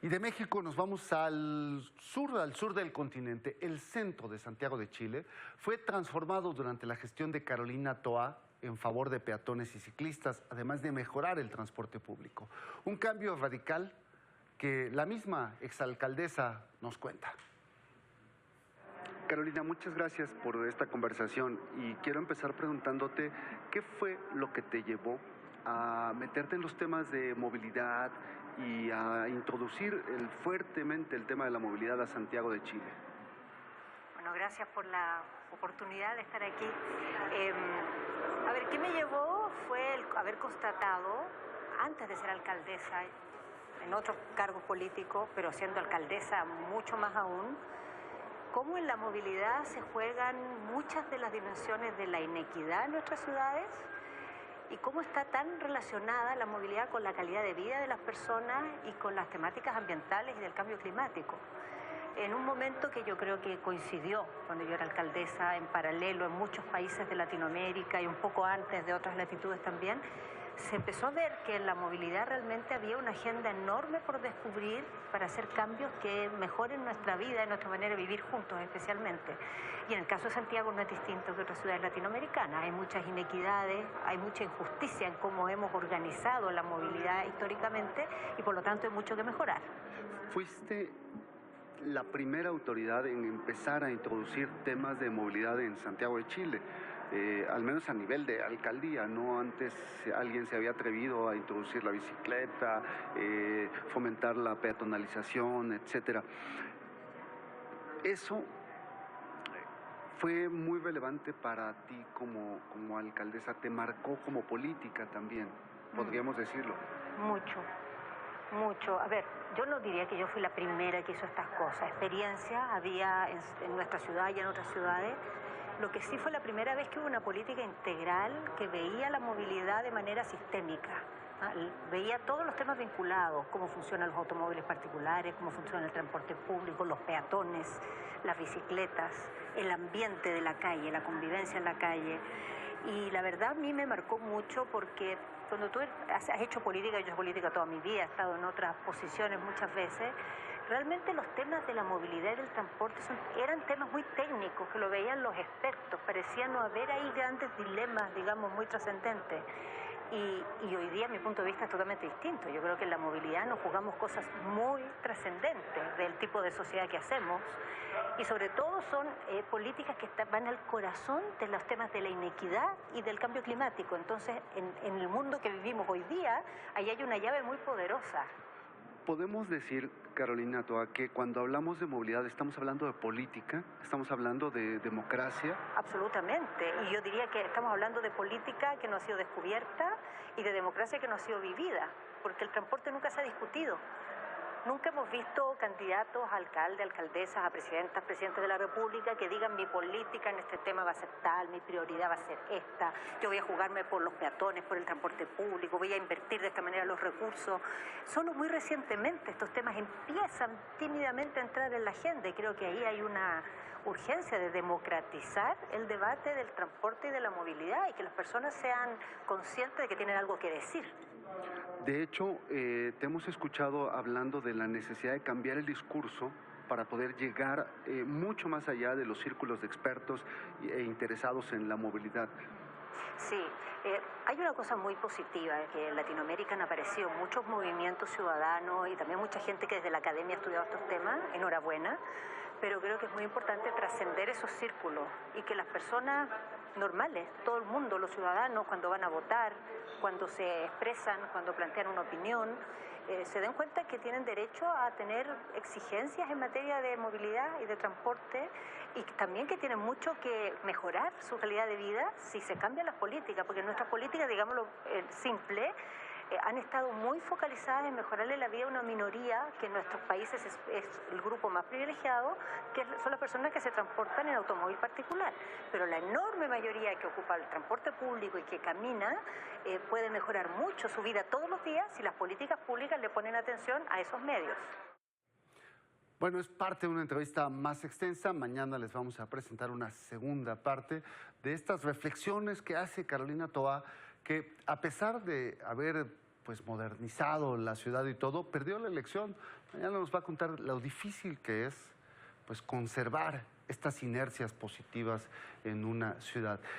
Y de México nos vamos al sur del continente. El centro de Santiago de Chile fue transformado durante la gestión de Carolina Toá en favor de peatones y ciclistas, además de mejorar el transporte público. Un cambio radical que la misma exalcaldesa nos cuenta. Carolina, muchas gracias por esta conversación y quiero empezar preguntándote qué fue lo que te llevó a meterte en los temas de movilidad y a introducir fuertemente el tema de la movilidad a Santiago de Chile. Bueno, gracias por la oportunidad de estar aquí. A ver, ¿qué me llevó? Fue el haber constatado, antes de ser alcaldesa, en otros cargos políticos, pero siendo alcaldesa mucho más aún, cómo en la movilidad se juegan muchas de las dimensiones de la inequidad en nuestras ciudades y cómo está tan relacionada la movilidad con la calidad de vida de las personas y con las temáticas ambientales y del cambio climático. En un momento que yo creo que coincidió cuando yo era alcaldesa, en paralelo en muchos países de Latinoamérica y un poco antes de otras latitudes también, se empezó a ver que en la movilidad realmente había una agenda enorme por descubrir para hacer cambios que mejoren nuestra vida y nuestra manera de vivir juntos especialmente. Y en el caso de Santiago no es distinto que otras ciudades latinoamericanas. Hay muchas inequidades, hay mucha injusticia en cómo hemos organizado la movilidad históricamente y por lo tanto hay mucho que mejorar. Fuiste la primera autoridad en empezar a introducir temas de movilidad en Santiago de Chile. Al menos a nivel de alcaldía, no antes alguien se había atrevido a introducir la bicicleta, fomentar la peatonalización, etcétera. Eso fue muy relevante para ti como alcaldesa, te marcó como política también, podríamos decirlo. Mucho. A ver, yo no diría que yo fui la primera que hizo estas cosas. Experiencia había en nuestra ciudad y en otras ciudades. Lo que sí fue la primera vez que hubo una política integral que veía la movilidad de manera sistémica. Veía todos los temas vinculados, cómo funcionan los automóviles particulares, cómo funciona el transporte público, los peatones, las bicicletas, el ambiente de la calle, la convivencia en la calle. Y la verdad a mí me marcó mucho porque cuando tú has hecho política, yo he hecho política toda mi vida, he estado en otras posiciones muchas veces, realmente los temas de la movilidad y del transporte eran temas muy técnicos, que lo veían los expertos, parecía no haber ahí grandes dilemas, digamos, muy trascendentes. Y hoy día mi punto de vista es totalmente distinto. Yo creo que en la movilidad nos jugamos cosas muy trascendentes del tipo de sociedad que hacemos y sobre todo son políticas que van al corazón de los temas de la inequidad y del cambio climático. Entonces, en el mundo que vivimos hoy día, ahí hay una llave muy poderosa. Podemos decir, Carolina Toá, que cuando hablamos de movilidad estamos hablando de política, estamos hablando de democracia. Absolutamente, y yo diría que estamos hablando de política que no ha sido descubierta y de democracia que no ha sido vivida, porque el transporte nunca se ha discutido. Nunca hemos visto candidatos a alcalde, alcaldesas, a presidentas, presidentes de la República que digan mi política en este tema va a ser tal, mi prioridad va a ser esta, yo voy a jugarme por los peatones, por el transporte público, voy a invertir de esta manera los recursos. Solo muy recientemente estos temas empiezan tímidamente a entrar en la agenda y creo que ahí hay una urgencia de democratizar el debate del transporte y de la movilidad y que las personas sean conscientes de que tienen algo que decir. De hecho, te hemos escuchado hablando de la necesidad de cambiar el discurso para poder llegar mucho más allá de los círculos de expertos e interesados en la movilidad. Sí, hay una cosa muy positiva, que en Latinoamérica han aparecido muchos movimientos ciudadanos y también mucha gente que desde la academia ha estudiado estos temas, enhorabuena, pero creo que es muy importante trascender esos círculos y que las personas normales, todo el mundo, los ciudadanos, cuando van a votar, cuando se expresan, cuando plantean una opinión, se den cuenta que tienen derecho a tener exigencias en materia de movilidad y de transporte y también que tienen mucho que mejorar su calidad de vida si se cambian las políticas, porque nuestras políticas, digámoslo simple, han estado muy focalizadas en mejorarle la vida a una minoría que en nuestros países es el grupo más privilegiado, que son las personas que se transportan en automóvil particular. Pero la enorme mayoría que ocupa el transporte público y que camina puede mejorar mucho su vida todos los días si las políticas públicas le ponen atención a esos medios. Bueno, es parte de una entrevista más extensa. Mañana les vamos a presentar una segunda parte de estas reflexiones que hace Carolina Toá, que a pesar de haber pues modernizado la ciudad y todo, perdió la elección. Mañana nos va a contar lo difícil que es pues conservar estas inercias positivas en una ciudad.